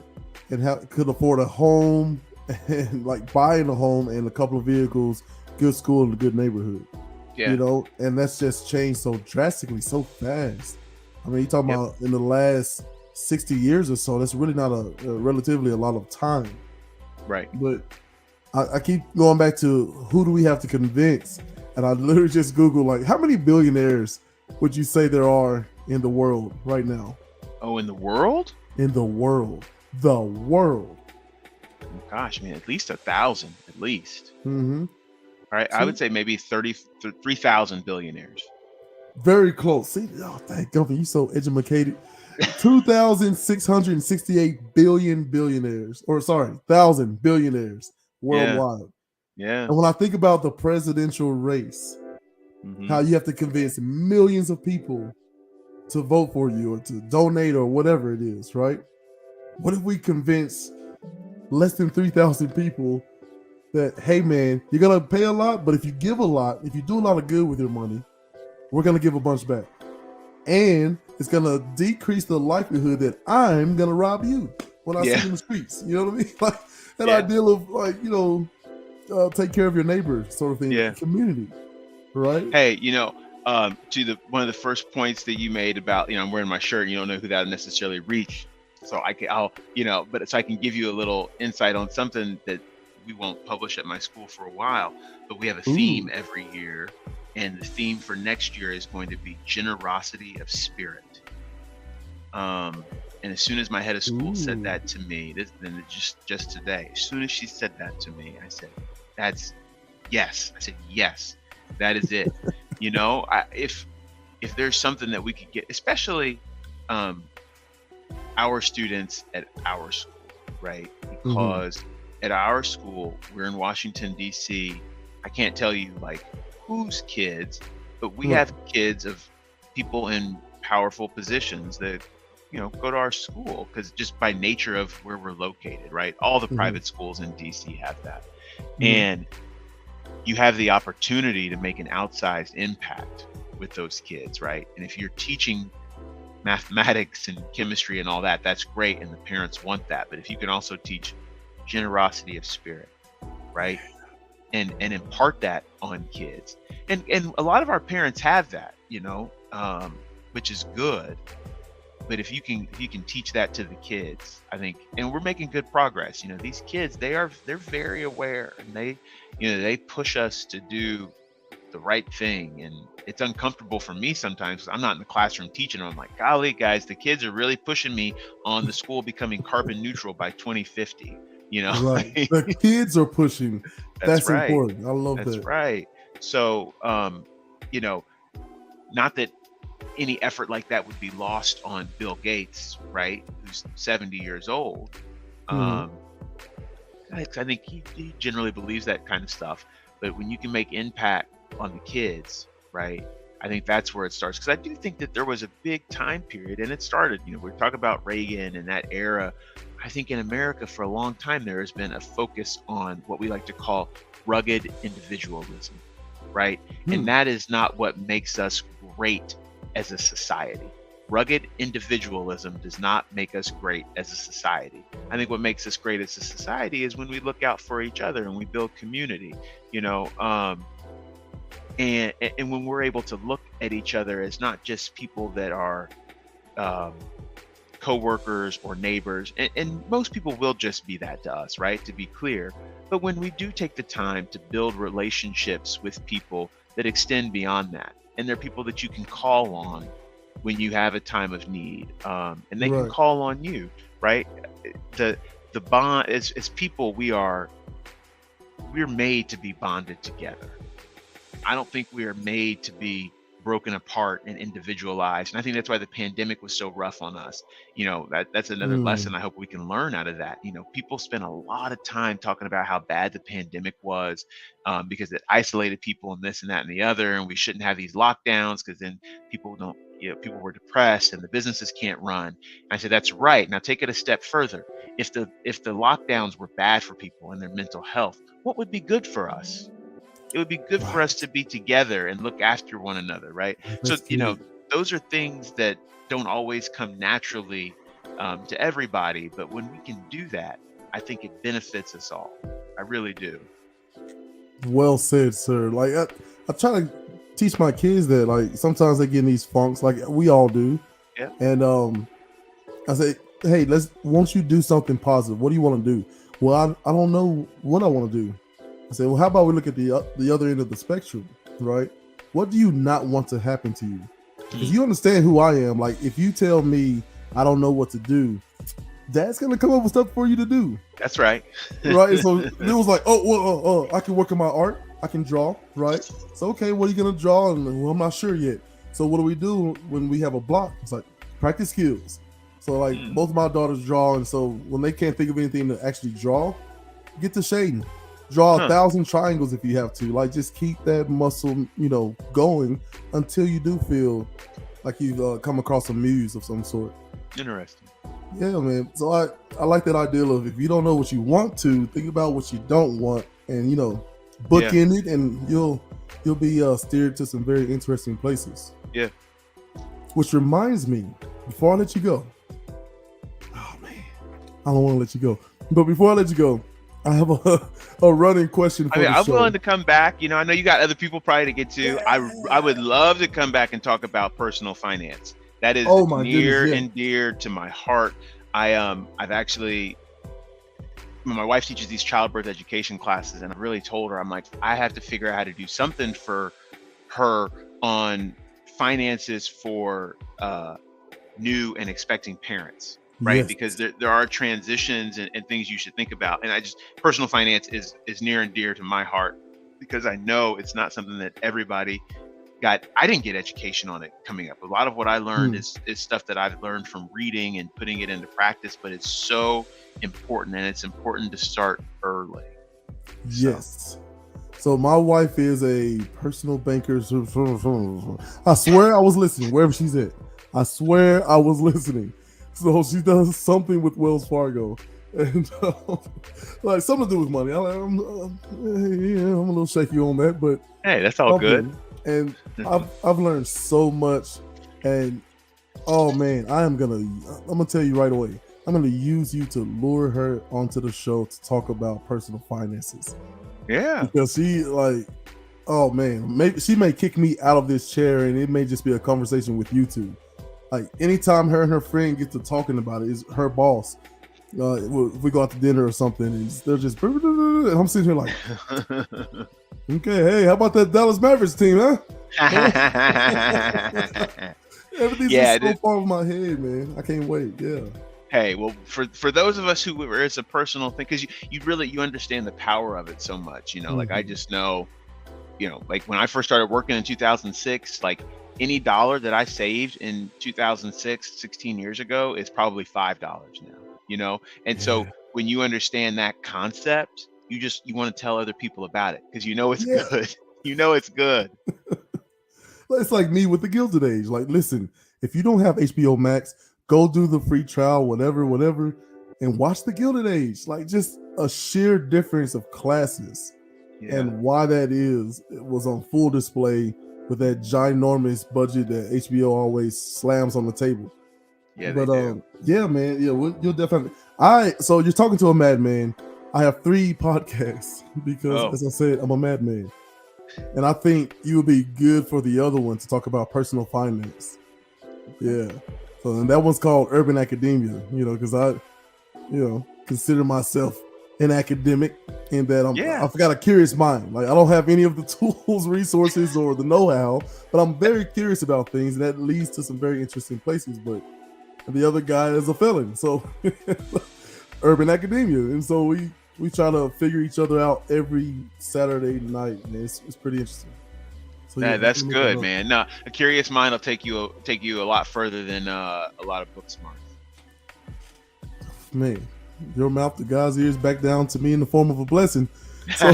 and could afford a home and like buying a home and a couple of vehicles, good school, and a good neighborhood. Yeah. And that's just changed so drastically, so fast. I mean, you're talking Yep. about in the last 60 years or so. That's really not relatively a lot of time. Right. But I keep going back to who do we have to convince, and I literally just Google like how many billionaires would you say there are in the world right now? Oh, in the world? In the world. Gosh, man, at least 1,000, at least. Mm-hmm. All right, I would say maybe 3,000 billionaires. Very close. See, oh, thank God, you so educated. 2,668 billionaires, or sorry, 1,000 billionaires worldwide. Yeah. And when I think about the presidential race, Mhm. how you have to convince millions of people to vote for you or to donate or whatever it is, right? What if we convince less than 3,000 people that, hey man, you're gonna pay a lot, but if you give a lot, if you do a lot of good with your money, we're gonna give a bunch back. And it's gonna decrease the likelihood that I'm gonna rob you when I see you in the streets. You know what I mean? Like that ideal of like, take care of your neighbor sort of thing. Yeah. Community. Right? Hey, to one of the first points that you made about, I'm wearing my shirt, and you don't know who that necessarily reached. So I'll so I can give you a little insight on something that we won't publish at my school for a while, but we have a theme every year, and the theme for next year is going to be generosity of spirit. And as soon as my head of school said that to me, just today, as soon as she said that to me, I said, yes. I said, yes, that is it. If there's something that we could get, especially our students at our school, right? Because at our school, we're in Washington, D.C. I can't tell you like whose kids, but we have kids of people in powerful positions that go to our school, because just by nature of where we're located, right? All the private schools in DC have that. And you have the opportunity to make an outsized impact with those kids, right? And if you're teaching mathematics and chemistry and all that, that's great, and the parents want that. But if you can also teach generosity of spirit, right? and impart that on kids. And a lot of our parents have that, which is good. But if you can teach that to the kids, I think, and we're making good progress. These kids, they're very aware, and they push us to do the right thing. And it's uncomfortable for me sometimes. I'm not in the classroom teaching them. I'm like, golly, guys, the kids are really pushing me on the school becoming carbon neutral by 2050. Right. The kids are pushing. That's right. important. I love that. That's right. So, not that any effort like that would be lost on Bill Gates, right? Who's 70 years old. I think he generally believes that kind of stuff. But when you can make impact on the kids, right? I think that's where it starts. Because I do think that there was a big time period, and it started, we're talking about Reagan and that era. I think in America for a long time, there has been a focus on what we like to call rugged individualism, right? And that is not what makes us great as a society. Rugged individualism does not make us great as a society. I think what makes us great as a society is when we look out for each other and we build community, and when we're able to look at each other as not just people that are co-workers or neighbors, and most people will just be that to us, right? To be clear. But when we do take the time to build relationships with people that extend beyond that, and they're people that you can call on when you have a time of need, and they can call on you, right? The bond as people, we're made to be bonded together. I don't think we are made to be broken apart and individualized. And I think that's why the pandemic was so rough on us. That's another lesson I hope we can learn out of that. People spend a lot of time talking about how bad the pandemic was, because it isolated people and this and that and the other. And we shouldn't have these lockdowns because then people were depressed and the businesses can't run. And I said, that's right. Now take it a step further. If the lockdowns were bad for people and their mental health, what would be good for us? It would be good for us to be together and look after one another, right? So, those are things that don't always come naturally to everybody. But when we can do that, I think it benefits us all. I really do. Well said, sir. Like, I try to teach my kids that, like, sometimes they get in these funks, like we all do. Yeah. And I say, hey, won't you do something positive? What do you want to do? Well, I don't know what I want to do. I said, well, how about we look at the other end of the spectrum, right? What do you not want to happen to you? Because you understand who I am. Like, if you tell me I don't know what to do, Dad's gonna come up with stuff for you to do. That's right. Right. So it was like, I can work on my art. I can draw. Right. So okay, what are you gonna draw? And well, I'm not sure yet. So what do we do when we have a block? It's like practice skills. So like both of my daughters draw, and so when they can't think of anything to actually draw, get to shading. Draw 1,000 triangles if you have to. Like, just keep that muscle, going until you do feel like you've come across a muse of some sort. Interesting. Yeah, man. So I like that ideal of, if you don't know what you want to, think about what you don't want, and bookend it, and you'll be steered to some very interesting places. Yeah. Which reminds me, before I let you go, oh man, I don't want to let you go. But before I let you go, I have a running question for I'm willing to come back. I know you got other people probably to get to. I would love to come back and talk about personal finance. That is near and dear to my heart. I've actually, my wife teaches these childbirth education classes, and I've really told her, I'm like, I have to figure out how to do something for her on finances for new and expecting parents. Right. Yes. Because there are transitions and things you should think about. And personal finance is near and dear to my heart, because I know it's not something that everybody got. I didn't get education on it coming up. A lot of what I learned is stuff that I've learned from reading and putting it into practice, but it's so important, and it's important to start early. Yes. So my wife is a personal banker. I swear I was listening wherever she's at. I swear I was listening. So she does something with Wells Fargo, and like something to do with money. I'm a little shaky on that, but hey, that's all good. And I've learned so much, and oh man, I'm gonna tell you right away. I'm gonna use you to lure her onto the show to talk about personal finances. Yeah. because she like, oh man, maybe she may kick me out of this chair, and it may just be a conversation with you two. Like anytime her and her friend get to talking about it, is her boss. If we go out to dinner or something, and they're just, and I'm sitting here like, okay, hey, how about that Dallas Mavericks team, huh? Everything's Yeah. just so far over my head, man. I can't wait. Yeah. Hey, well, for those of us who it's a personal thing, because you understand the power of it so much. Like I just know, like when I first started working in 2006, like any dollar that I saved in 2006, 16 years ago, is probably $5 now. And so when you understand that concept, you want to tell other people about it because it's good. It's good. It's like me with the Gilded Age. Like, listen, if you don't have HBO Max, go do the free trial, whatever, and watch the Gilded Age. Like, just a sheer difference of classes. Yeah. And why that is, it was on full display with that ginormous budget that HBO always slams on the table. Yeah, but yeah, man, yeah, you'll definitely. So you're talking to a madman. I have 3 podcasts because, as I said, I'm a madman, and I think you would be good for the other one to talk about personal finance. Yeah, so and that one's called Urban Academia. Because I, consider myself an academic in that I've got a curious mind. Like I don't have any of the tools, resources, or the know-how, but I'm very curious about things, and that leads to some very interesting places. But the other guy is a felon, so Urban Academia, and so we try to figure each other out every Saturday night, and it's pretty interesting. So that's good, man. No, a curious mind will take you a lot further than a lot of book smart. Man, your mouth to God's ears, back down to me in the form of a blessing. So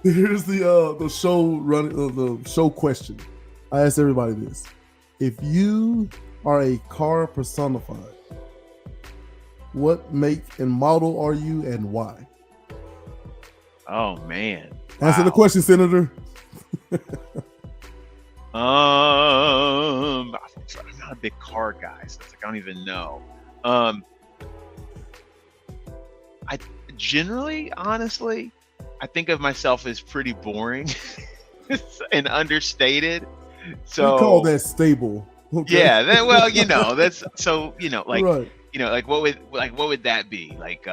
here's the show question. I asked everybody this: if you are a car personified, what make and model are you, and why? Oh man! Answer the question, Senator. I'm not a big car guy, so it's like I don't even know. I generally, honestly, I think of myself as pretty boring and understated. So we call that stable. Okay. Yeah, that's so like right. Like what would that be? Like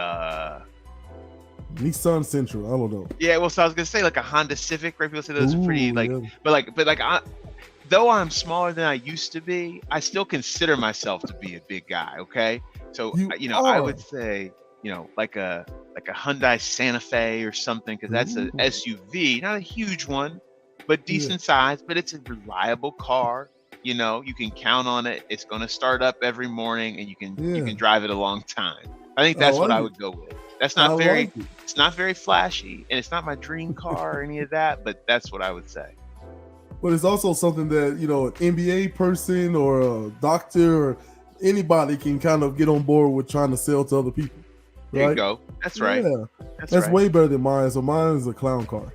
Nissan Sentra, I don't know. Yeah, well, so I was gonna say like a Honda Civic, right? People say those are pretty like, yeah. Though I'm smaller than I used to be, I still consider myself to be a big guy. Okay, so I would say like a Hyundai Santa Fe or something, because that's an SUV, not a huge one, but decent size. But it's a reliable car. You can count on it. It's going to start up every morning, and you can drive it a long time. I think that's what I would go with. That's not it's not very flashy, and it's not my dream car or any of that, but that's what I would say. But it's also something that, an MBA person or a doctor or anybody can kind of get on board with trying to sell to other people. Right? There you go. That's right. Yeah. That's right. Way better than mine. So mine is a clown car.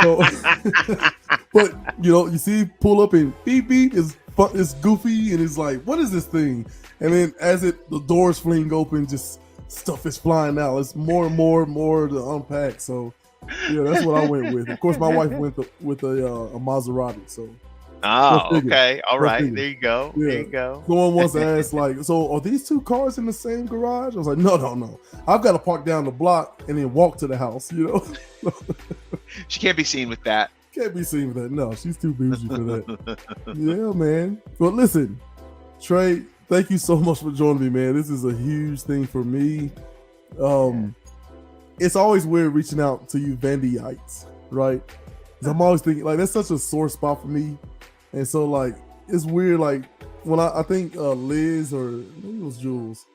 So, but you see, pull up and beep beep is it's goofy, and it's like, what is this thing? And then as the doors fling open, just stuff is flying out. It's more and more to unpack. So that's what I went with. Of course, my wife went with a Maserati. So okay, all right, there you go. Yeah. There you go. Someone once asked, like, so are these 2 cars in the same garage? I was like, no. I've got to park down the block and then walk to the house. She can't be seen with that. Can't be seen with that. No, she's too bougie for that. Yeah, man. But listen, Trey, thank you so much for joining me, man. This is a huge thing for me. It's always weird reaching out to you Vandyites, right? Because I'm always thinking, like, that's such a sore spot for me. And so, like, it's weird, like, when I think Liz or maybe it was Jules,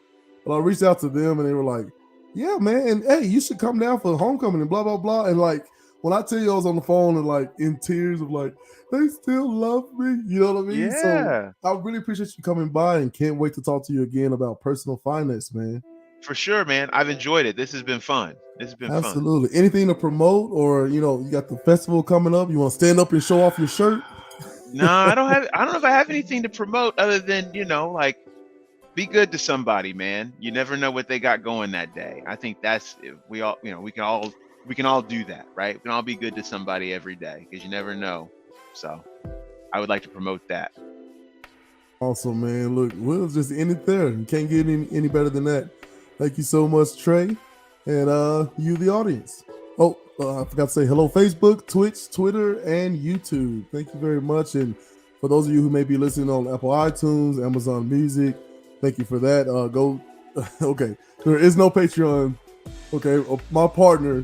but I reached out to them and they were like, yeah, man, and hey, you should come down for homecoming and blah, blah, blah. And like, when I tell you I was on the phone and like in tears of like, they still love me, you know what I mean? Yeah. So I really appreciate you coming by and can't wait to talk to you again about personal finance, man. For sure, man. I've enjoyed it. This has been fun. Absolutely. Anything to promote, or you got the festival coming up? You want to stand up and show off your shirt? No, I don't know if I have anything to promote other than, like be good to somebody, man. You never know what they got going that day. I think that's we all, we can all do that, right? We can all be good to somebody every day because you never know. So I would like to promote that. Awesome, man. Look, we'll just end it there. You can't get any better than that. Thank you so much, Trey, and you, the audience. Oh, I forgot to say hello, Facebook, Twitch, Twitter, and YouTube. Thank you very much. And for those of you who may be listening on Apple iTunes, Amazon Music, thank you for that. Go. Okay, there is no Patreon. Okay, my partner.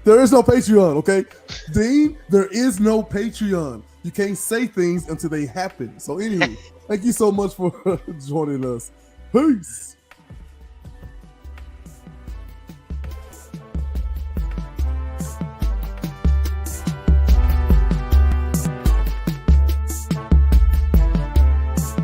There is no Patreon. Okay, Dean, there is no Patreon. You can't say things until they happen. So anyway, thank you so much for joining us. Peace.